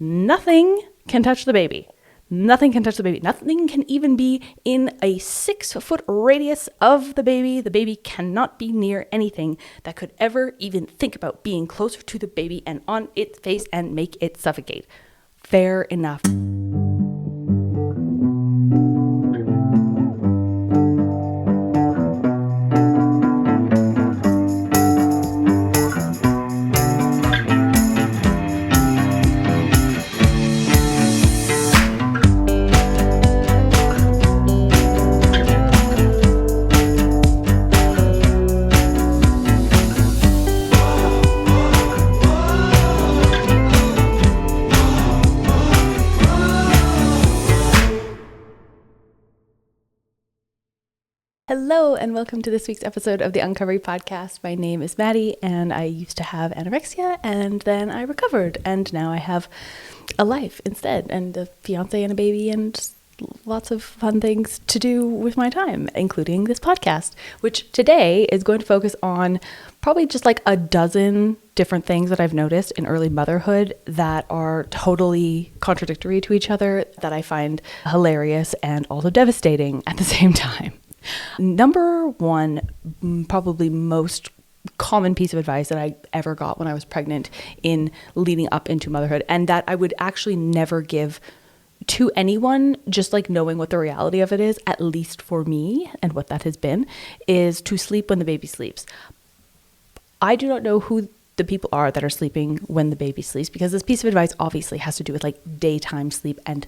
Nothing can touch the baby. Nothing can touch the baby. Nothing can even be in a 6-foot radius of the baby. The baby cannot be near anything that could ever even think about being closer to the baby and on its face and make it suffocate. Fair enough. Hello and welcome to this week's episode of the Uncovered podcast. My name is Maddie and I used to have anorexia and then I recovered and now I have a life instead and a fiance and a baby and lots of fun things to do with my time, including this podcast, which today is going to focus on probably just like a dozen different things that I've noticed in early motherhood that are totally contradictory to each other that I find hilarious and also devastating at the same time. Number one, probably most common piece of advice that I ever got when I was pregnant in leading up into motherhood, and that I would actually never give to anyone, just like knowing what the reality of it is, at least for me and what that has been, is to sleep when the baby sleeps. I do not know who the people are that are sleeping when the baby sleeps, because this piece of advice obviously has to do with like daytime sleep and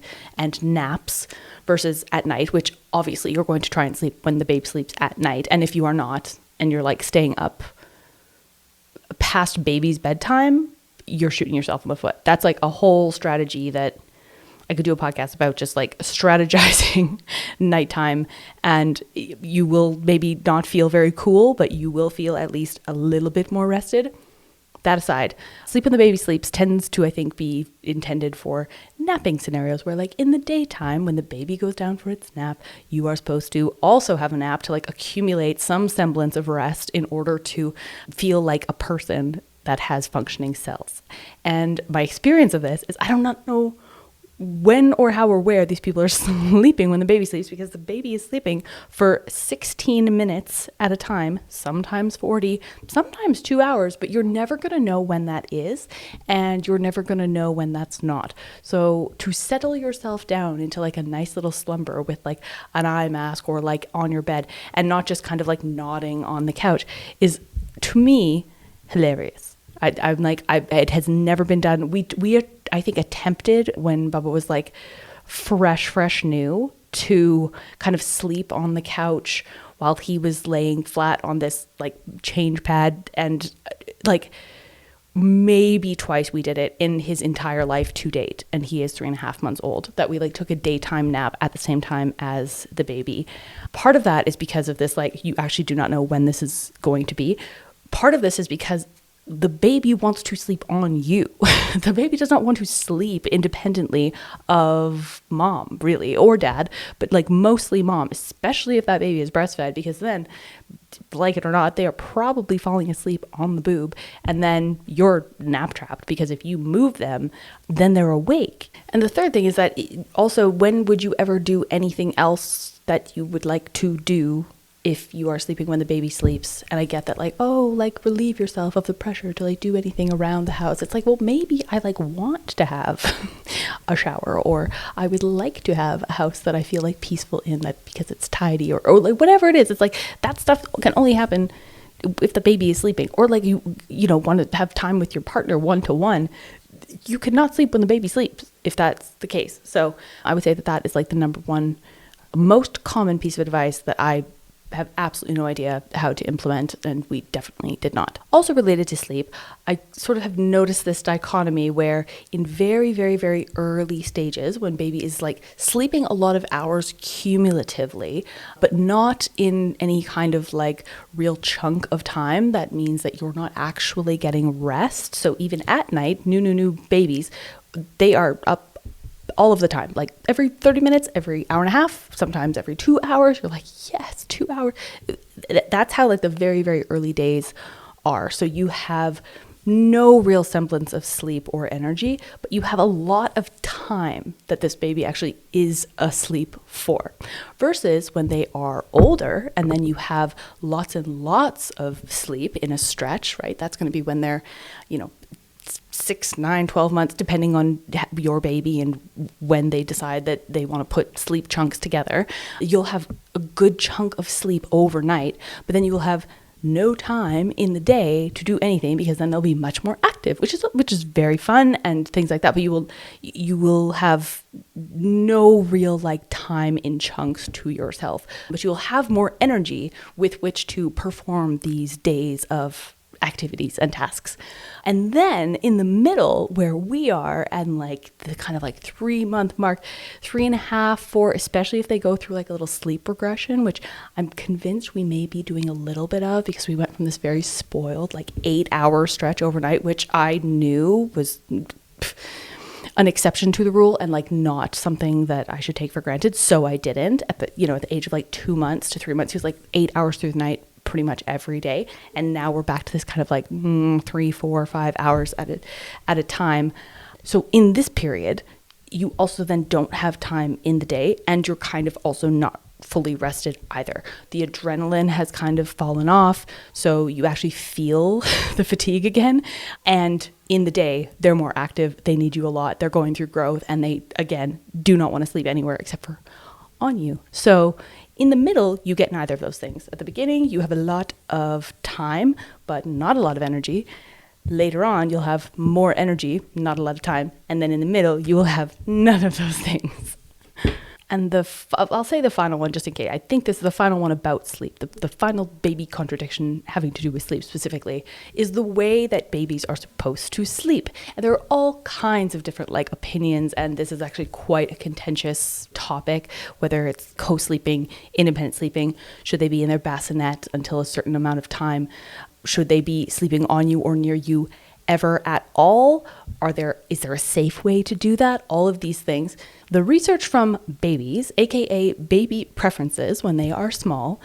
naps versus at night, which obviously you're going to try and sleep when the baby sleeps at night. And if you are not, and you're like staying up past baby's bedtime, you're shooting yourself in the foot. That's like a whole strategy that I could do a podcast about, just like strategizing nighttime, and you will maybe not feel very cool, but you will feel at least a little bit more rested. That aside, sleep when the baby sleeps tends to, I think, be intended for napping scenarios where, like, in the daytime, when the baby goes down for its nap, you are supposed to also have a nap to, like, accumulate some semblance of rest in order to feel like a person that has functioning cells. And my experience of this is I do not know when or how or where these people are sleeping when the baby sleeps, because the baby is sleeping for 16 minutes at a time, sometimes 40, sometimes 2 hours, but you're never going to know when that is, and you're never going to know when that's not. So to settle yourself down into like a nice little slumber with like an eye mask or like on your bed and not just kind of like nodding on the couch is, to me, hilarious. I'm like, it has never been done. We I think attempted when Bubba was like fresh new to kind of sleep on the couch while he was laying flat on this like change pad, and like maybe twice we did it in his entire life to date, and he is 3.5 months old, that we like took a daytime nap at the same time as the baby. Part of that is because of this, like, you actually do not know when this is going to be. Part of this is because the baby wants to sleep on you. The baby does not want to sleep independently of mom, really, or dad, but like mostly mom, especially if that baby is breastfed, because then, like it or not, they are probably falling asleep on the boob, and then you're nap trapped, because if you move them, then they're awake. And the third thing is that also, when would you ever do anything else that you would like to do if you are sleeping when the baby sleeps? And I get that, like, oh, like, relieve yourself of the pressure to like do anything around the house. It's like, well, maybe I like want to have a shower, or I would like to have a house that I feel like peaceful in, that because it's tidy, or like whatever it is. It's like that stuff can only happen if the baby is sleeping, or like you know, want to have time with your partner one-to-one. You could not sleep when the baby sleeps if that's the case. So I would say that is like the number one most common piece of advice that I have absolutely no idea how to implement, and we definitely did not. Also related to sleep, I sort of have noticed this dichotomy where in very, very, very early stages, when baby is like sleeping a lot of hours cumulatively, but not in any kind of like real chunk of time, that means that you're not actually getting rest. So even at night, new babies, they are up all of the time, like every 30 minutes, every hour and a half, sometimes every 2 hours. You're like, yes, 2 hours. That's how like the very, very early days are. So you have no real semblance of sleep or energy, but you have a lot of time that this baby actually is asleep for. Versus when they are older and then you have lots and lots of sleep in a stretch, right? That's going to be when they're, 6, 9, 12 months, depending on your baby and when they decide that they want to put sleep chunks together. You'll have a good chunk of sleep overnight, but then you will have no time in the day to do anything, because then they'll be much more active, which is very fun and things like that. But you will have no real time in chunks to yourself, but you will have more energy with which to perform these days of activities and tasks. And then in the middle, where we are, and the kind of 3-month mark, 3.5, 4, especially if they go through a little sleep regression, which I'm convinced we may be doing a little bit of, because we went from this very spoiled 8-hour stretch overnight, which I knew was an exception to the rule and not something that I should take for granted. So I didn't. At the age of 2 months to 3 months, he was 8 hours through the night pretty much every day. And now we're back to this kind of 3, 4, 5 hours at a time. So in this period, you also then don't have time in the day, and you're kind of also not fully rested either. The adrenaline has kind of fallen off, so you actually feel the fatigue again. And in the day, they're more active. They need you a lot. They're going through growth, and they, again, do not want to sleep anywhere except for on you. So in the middle, you get neither of those things. At the beginning, you have a lot of time, but not a lot of energy. Later on, you'll have more energy, not a lot of time. And then in the middle, you will have none of those things. And I'll say the final one just in case. I think this is the final one about sleep. The final baby contradiction having to do with sleep specifically is the way that babies are supposed to sleep. And there are all kinds of different opinions, and this is actually quite a contentious topic, whether it's co-sleeping, independent sleeping. Should they be in their bassinet until a certain amount of time? Should they be sleeping on you or near you ever at all? Is there a safe way to do that? All of these things. The research from babies, aka baby preferences when they are small,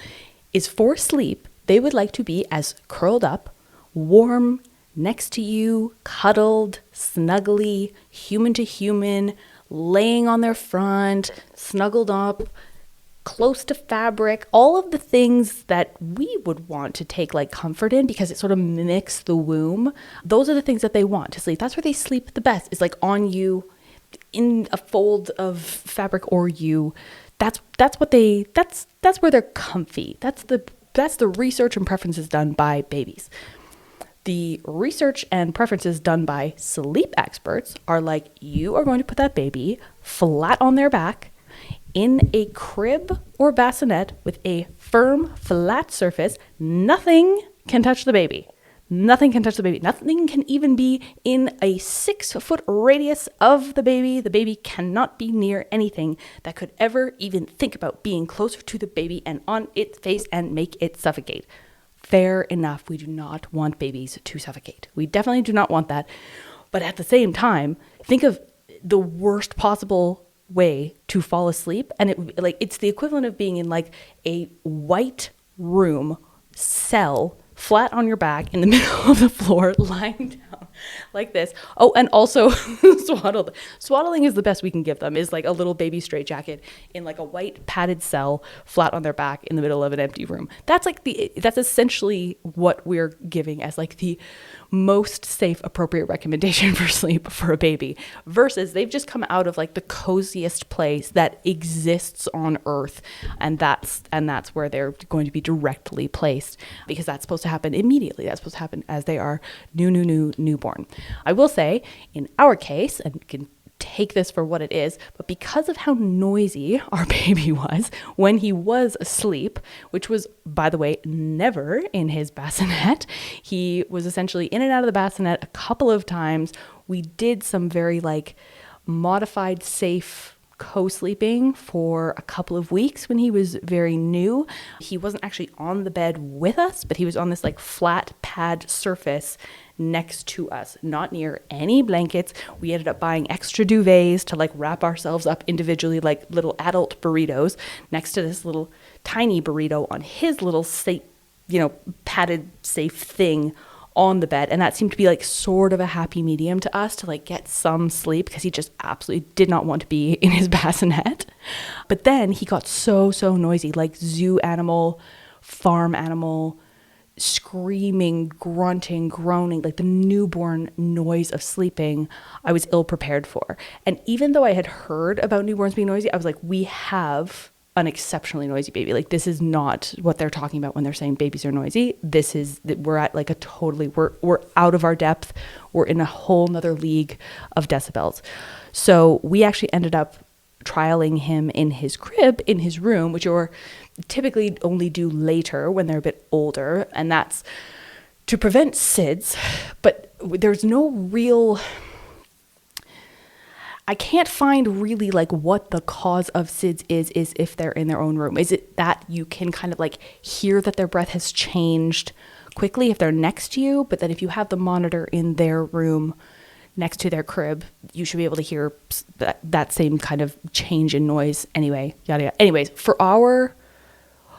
is for sleep, they would like to be as curled up, warm, next to you, cuddled, snuggly, human to human, laying on their front, snuggled up, close to fabric, all of the things that we would want to take comfort in, because it sort of mimics the womb. Those are the things that they want to sleep. That's where they sleep the best, is on you, in a fold of fabric or you. That's where they're comfy. That's the research and preferences done by babies. The research and preferences done by sleep experts are you are going to put that baby flat on their back in a crib or bassinet with a firm, flat surface. Nothing can touch the baby. Nothing can touch the baby. Nothing can even be in a 6-foot radius of the baby. The baby cannot be near anything that could ever even think about being closer to the baby and on its face and make it suffocate. Fair enough. We do not want babies to suffocate. We definitely do not want that. But at the same time, think of the worst possible way to fall asleep, and it's the equivalent of being in a white room cell, flat on your back in the middle of the floor, lying down like this. Oh, and also swaddled. Swaddling is the best we can give them, is a little baby straitjacket in a white padded cell, flat on their back in the middle of an empty room. That's that's essentially what we're giving as the most safe, appropriate recommendation for sleep for a baby, versus they've just come out of the coziest place that exists on earth, and that's where they're going to be directly placed, because that's supposed to happen immediately. That's supposed to happen as they are newborn. I will say, in our case, and you can take this for what it is, but because of how noisy our baby was when he was asleep, which was, by the way, never in his bassinet, he was essentially in and out of the bassinet a couple of times. We did some very modified safe co-sleeping for a couple of weeks when he was very new. He wasn't actually on the bed with us, but he was on this flat pad surface next to us, not near any blankets. We ended up buying extra duvets to wrap ourselves up individually, little adult burritos, next to this little tiny burrito on his little safe, padded safe thing on the bed. And that seemed to be like sort of a happy medium to us to like get some sleep, because he just absolutely did not want to be in his bassinet. But then he got so noisy, like zoo animal, farm animal, screaming, grunting, groaning, like the newborn noise of sleeping I was ill prepared for. And even though I had heard about newborns being noisy, I was like, we have an exceptionally noisy baby. Like, this is not what they're talking about when they're saying babies are noisy. This is, we're at like a totally, we're out of our depth. We're in a whole nother league of decibels. So we actually ended up trialing him in his crib, in his room, which you're typically only do later when they're a bit older. And that's to prevent SIDS, but there's no real, I can't find really like what the cause of SIDS is if they're in their own room. Is it that you can kind of like hear that their breath has changed quickly if they're next to you, but then if you have the monitor in their room next to their crib, you should be able to hear that same kind of change in noise anyway, yada yada. Anyways, for our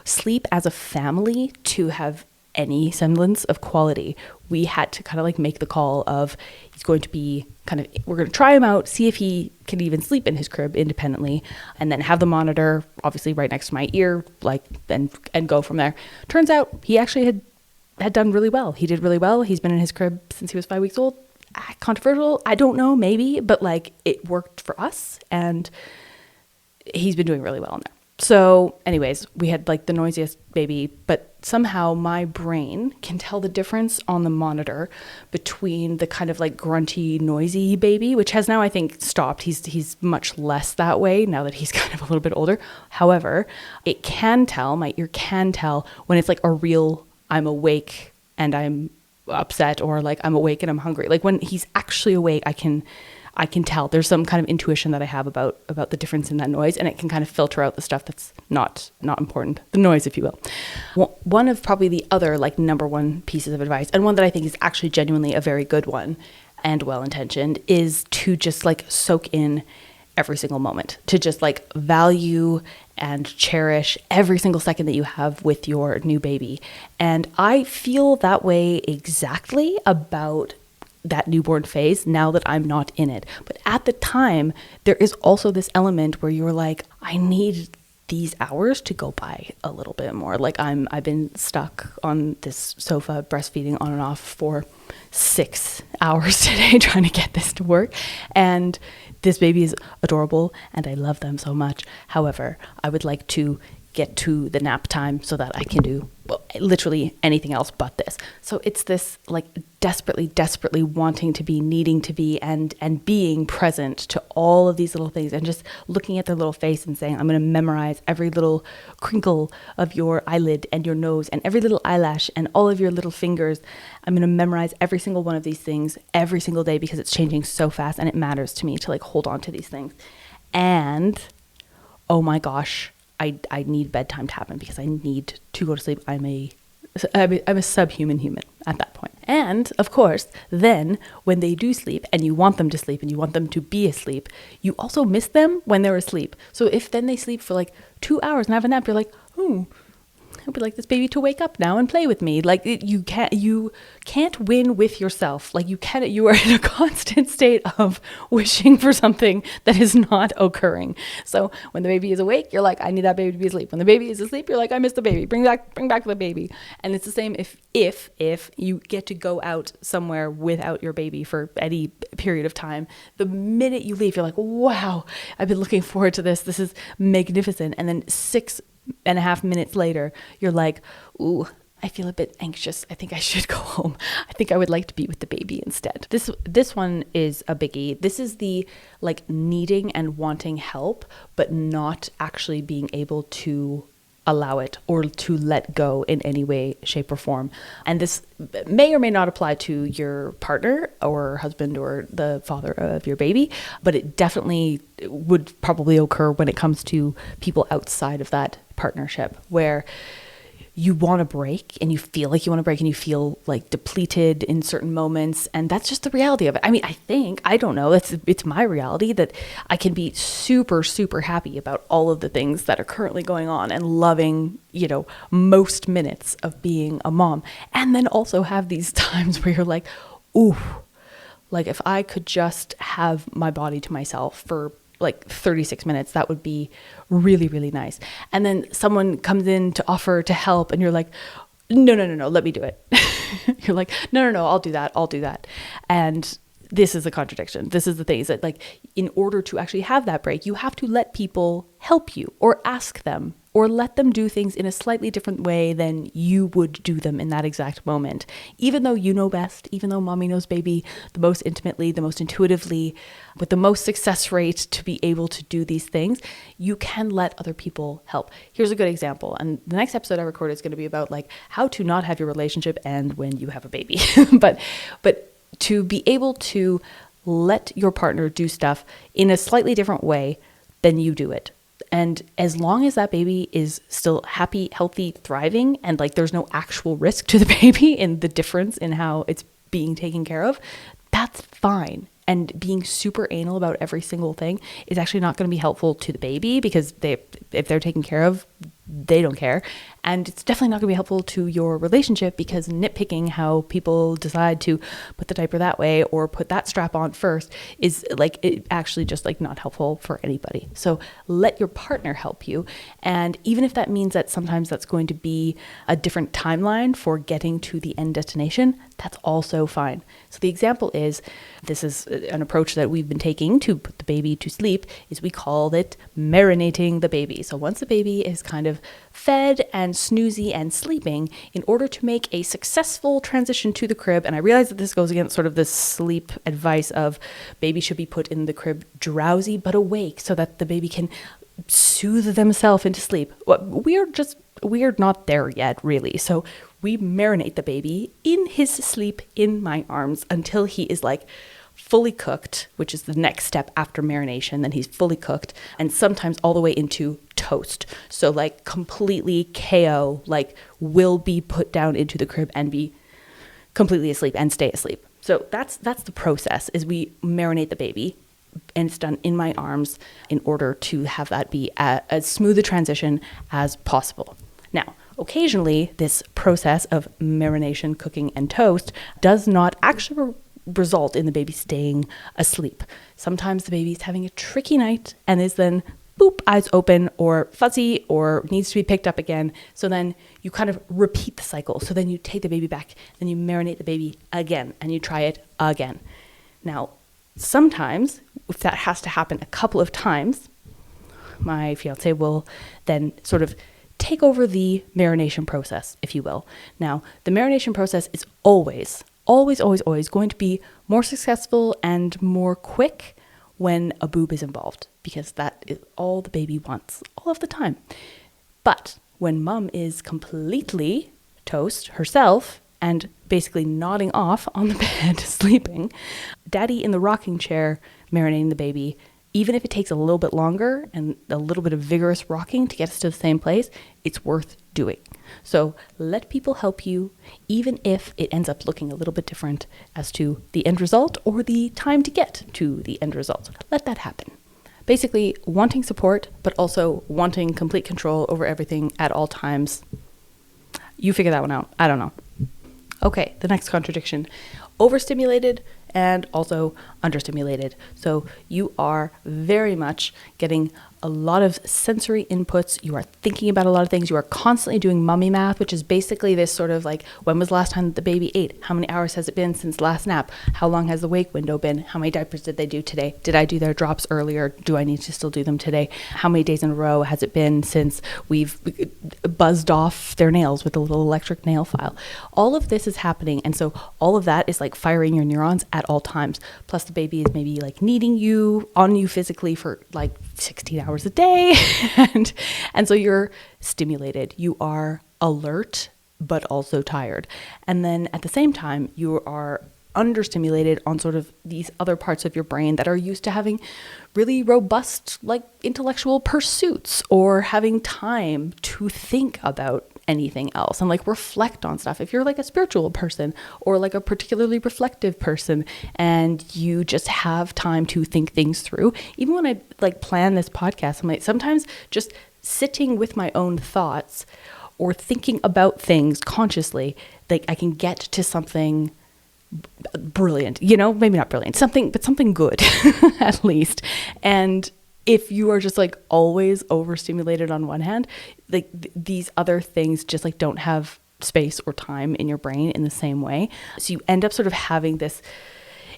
sleep as a family to have any semblance of quality, we had to kind of like make the call of, he's going to be kind of, we're going to try him out, see if he can even sleep in his crib independently, and then have the monitor obviously right next to my ear, like, and go from there. Turns out he actually had done really well. He did really well. He's been in his crib since he was 5 weeks old. Controversial, I don't know, maybe, but like it worked for us, and he's been doing really well in there. So anyways, we had like the noisiest baby, but somehow my brain can tell the difference on the monitor between the kind of like grunty, noisy baby, which has now, I think, stopped. He's much less that way now that he's kind of a little bit older. However, it can tell, my ear can tell when it's like a real, I'm awake and I'm upset, or like I'm awake and I'm hungry. Like when he's actually awake, I can tell. There's some kind of intuition that I have about the difference in that noise, and it can kind of filter out the stuff that's not important, the noise, if you will. One of probably the other like number one pieces of advice, and one that I think is actually genuinely a very good one and well-intentioned, is to just like soak in every single moment, to just like value and cherish every single second that you have with your new baby. And I feel that way exactly about that newborn phase now that I'm not in it. But at the time, there is also this element where you're like, I need these hours to go by a little bit more. Like I've been stuck on this sofa breastfeeding on and off for 6 hours today trying to get this to work. And this baby is adorable and I love them so much. However, I would like to get to the nap time so that I can do literally anything else but this. So it's this like desperately wanting to be, needing to be, and being present to all of these little things, and just looking at their little face and saying, I'm going to memorize every little crinkle of your eyelid and your nose and every little eyelash and all of your little fingers. I'm going to memorize every single one of these things every single day, because it's changing so fast and it matters to me to like hold on to these things. And oh my gosh, I need bedtime to happen, because I need to go to sleep. I'm a subhuman human at that point. And of course, then when they do sleep and you want them to sleep and you want them to be asleep, you also miss them when they're asleep. So if then they sleep for like 2 hours and have a nap, you're like, I would like this baby to wake up now and play with me. Like you can't win with yourself. Like you are in a constant state of wishing for something that is not occurring. So when the baby is awake, you're like, I need that baby to be asleep. When the baby is asleep, you're like, I miss the baby. Bring back the baby. And it's the same if you get to go out somewhere without your baby for any period of time. The minute you leave, you're like, wow, I've been looking forward to this. This is magnificent. And then 6.5 minutes later, you're like, ooh, I feel a bit anxious. I think I should go home. I think I would like to be with the baby instead. This one is a biggie. This is the like needing and wanting help, but not actually being able to allow it or to let go in any way, shape, or form. And this may or may not apply to your partner or husband or the father of your baby, but it definitely would probably occur when it comes to people outside of that partnership, where you want to break and you feel like you want to break and you feel like depleted in certain moments. And that's just the reality of it. I mean, I don't know, it's my reality that I can be super, super happy about all of the things that are currently going on and loving, most minutes of being a mom. And then also have these times where you're like, ooh, like if I could just have my body to myself for like 36 minutes, that would be really, really nice. And then someone comes in to offer to help and you're like, no, let me do it. You're like, no, I'll do that. And this is a contradiction. This is the thing, is that like, in order to actually have that break, you have to let people help you or ask them or let them do things in a slightly different way than you would do them in that exact moment. Even though you know best, even though mommy knows baby the most intimately, the most intuitively, with the most success rate to be able to do these things, you can let other people help. Here's a good example. And the next episode I recorded is going to be about like how to not have your relationship end when you have a baby. but to be able to let your partner do stuff in a slightly different way than you do it. And as long as that baby is still happy, healthy, thriving, and like there's no actual risk to the baby in the difference in how it's being taken care of, that's fine. And being super anal about every single thing is actually not going to be helpful to the baby because if they're taken care of, they don't care. And it's definitely not going to be helpful to your relationship because nitpicking how people decide to put the diaper that way or put that strap on first is like it actually just like not helpful for anybody. So let your partner help you. And even if that means that sometimes that's going to be a different timeline for getting to the end destination, that's also fine. So the example is, this is an approach that we've been taking to put the baby to sleep, is we called it marinating the baby. So once the baby is kind of fed and snoozy and sleeping, in order to make a successful transition to the crib, and I realize that this goes against sort of the sleep advice of baby should be put in the crib drowsy but awake so that the baby can soothe themselves into sleep. We're not there yet, really. So we marinate the baby in his sleep in my arms until he is like fully cooked, which is the next step after marination. Then he's fully cooked, and sometimes all the way into toast. So like completely KO, like will be put down into the crib and be completely asleep and stay asleep. So that's the process, is we marinate the baby, and it's done in my arms in order to have that be as smooth a transition as possible. Now, occasionally, this process of marination, cooking, and toast does not actually result in the baby staying asleep. Sometimes the baby's having a tricky night and is then, boop, eyes open or fuzzy or needs to be picked up again. So then you kind of repeat the cycle. So then you take the baby back, then you marinate the baby again, and you try it again. Now, sometimes, if that has to happen a couple of times, my fiance will then sort of take over the marination process, if you will. Now, the marination process is always going to be more successful and more quick when a boob is involved, because that is all the baby wants all of the time. But when mom is completely toast herself and basically nodding off on the bed, sleeping, daddy in the rocking chair marinating the baby, even if it takes a little bit longer and a little bit of vigorous rocking to get us to the same place, it's worth doing. So let people help you, even if it ends up looking a little bit different as to the end result or the time to get to the end result. Let that happen. Basically, wanting support, but also wanting complete control over everything at all times. You figure that one out. I don't know. Okay, the next contradiction. Overstimulated and also understimulated. So you are very much getting a lot of sensory inputs. You are thinking about a lot of things. You are constantly doing mummy math, which is basically this sort of like, when was the last time that the baby ate? How many hours has it been since last nap? How long has the wake window been? How many diapers did they do today? Did I do their drops earlier? Do I need to still do them today? How many days in a row has it been since we've buzzed off their nails with a little electric nail file? All of this is happening. And so all of that is like firing your neurons at all times. Plus the baby is maybe like needing you, on you physically for like 16 hours a day. and so you're stimulated. You are alert, but also tired. And then at the same time, you are understimulated on sort of these other parts of your brain that are used to having really robust, like intellectual pursuits or having time to think about anything else and like reflect on stuff. If you're like a spiritual person or like a particularly reflective person and you just have time to think things through, even when I like plan this podcast, I'm like sometimes just sitting with my own thoughts or thinking about things consciously, like I can get to something brilliant, maybe not brilliant, something good at least. And if you are just like always overstimulated on one hand, like these other things just like don't have space or time in your brain in the same way. So you end up sort of having this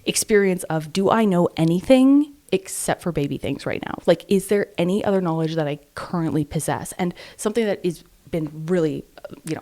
experience of, do I know anything except for baby things right now? Like, is there any other knowledge that I currently possess? And something that is been really,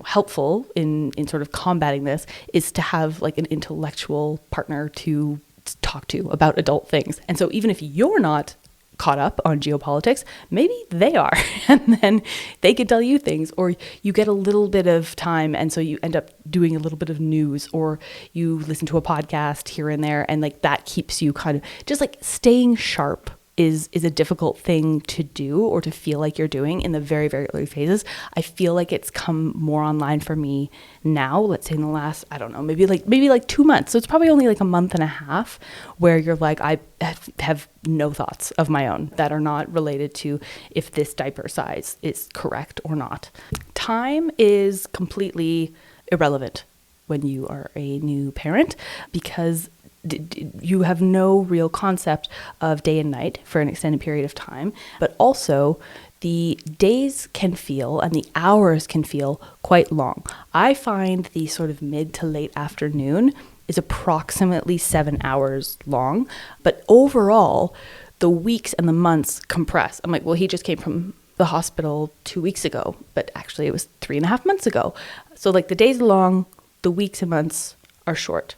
helpful in sort of combating this is to have like an intellectual partner to talk to about adult things. And so even if you're not caught up on geopolitics, maybe they are, and then they could tell you things, or you get a little bit of time and so you end up doing a little bit of news, or you listen to a podcast here and there, and like that keeps you kind of just like staying sharp is a difficult thing to do or to feel like you're doing in the very, very early phases. I feel like it's come more online for me now, let's say in the last, I don't know, maybe like 2 months. So it's probably only like a month and a half where you're like, I have no thoughts of my own that are not related to if this diaper size is correct or not. Time is completely irrelevant when you are a new parent because you have no real concept of day and night for an extended period of time, but also the days can feel and the hours can feel quite long. I find the sort of mid to late afternoon is approximately 7 hours long, but overall the weeks and the months compress. I'm like, well, he just came from the hospital 2 weeks ago, but actually it was 3.5 months ago. So like the days are long, the weeks and months are short.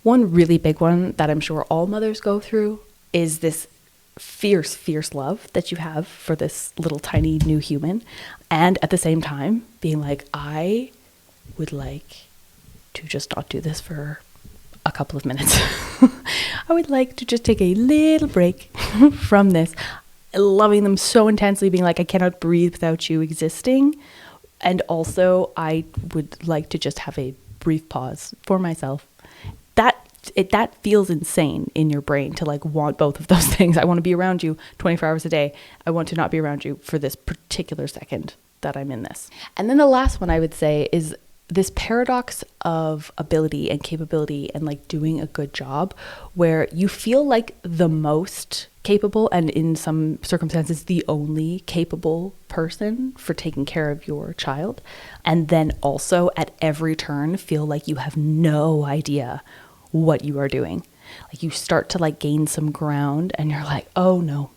One really big one that I'm sure all mothers go through is this fierce, fierce love that you have for this little tiny new human. And at the same time being like, I would like to just not do this for a couple of minutes. I would like to just take a little break from this, loving them so intensely, being like, I cannot breathe without you existing. And also I would like to just have a brief pause for myself. That feels insane in your brain to like want both of those things. I want to be around you 24 hours a day. I want to not be around you for this particular second that I'm in this. And then the last one I would say is this paradox of ability and capability and like doing a good job where you feel like the most capable and in some circumstances the only capable person for taking care of your child. And then also at every turn feel like you have no idea what you are doing. Like you start to like gain some ground and you're like, oh no,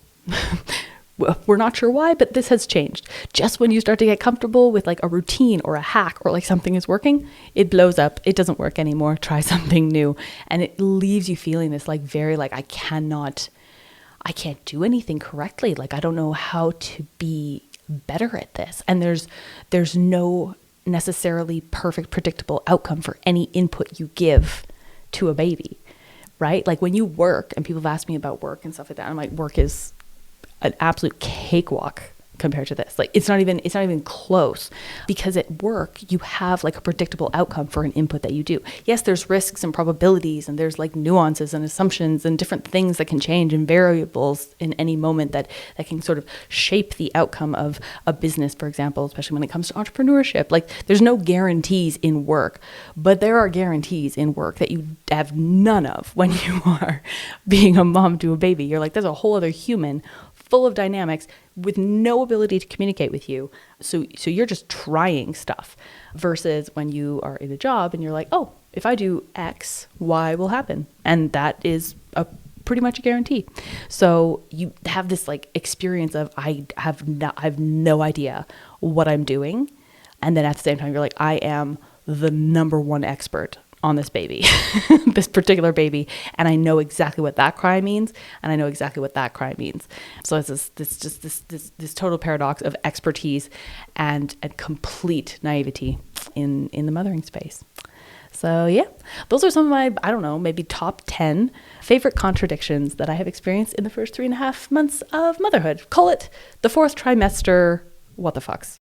we're not sure why, but this has changed. Just when you start to get comfortable with like a routine or a hack or like something is working, it blows up. It doesn't work anymore. Try something new. And it leaves you feeling this like very like, I can't do anything correctly. Like I don't know how to be better at this. And there's no necessarily perfect predictable outcome for any input you give to a baby, right? Like when you work, and people have asked me about work and stuff like that, I'm like, work is an absolute cakewalk compared to this. Like it's not even close, because at work you have like a predictable outcome for an input that you do. Yes, there's risks and probabilities and there's like nuances and assumptions and different things that can change and variables in any moment that can sort of shape the outcome of a business, for example, especially when it comes to entrepreneurship. Like there's no guarantees in work, but there are guarantees in work that you have none of when you are being a mom to a baby. You're like, there's a whole other human full of dynamics with no ability to communicate with you. So you're just trying stuff versus when you are in a job and you're like, oh, if I do X, Y will happen. And that is pretty much a guarantee. So you have this like experience of, I have no idea what I'm doing. And then at the same time, you're like, I am the number one expert on this baby, this particular baby. And I know exactly what that cry means. And I know exactly what that cry means. So it's this total paradox of expertise and complete naivety in the mothering space. So yeah, those are some of my, I don't know, maybe top 10 favorite contradictions that I have experienced in the first 3.5 months of motherhood. Call it the fourth trimester. What the fucks.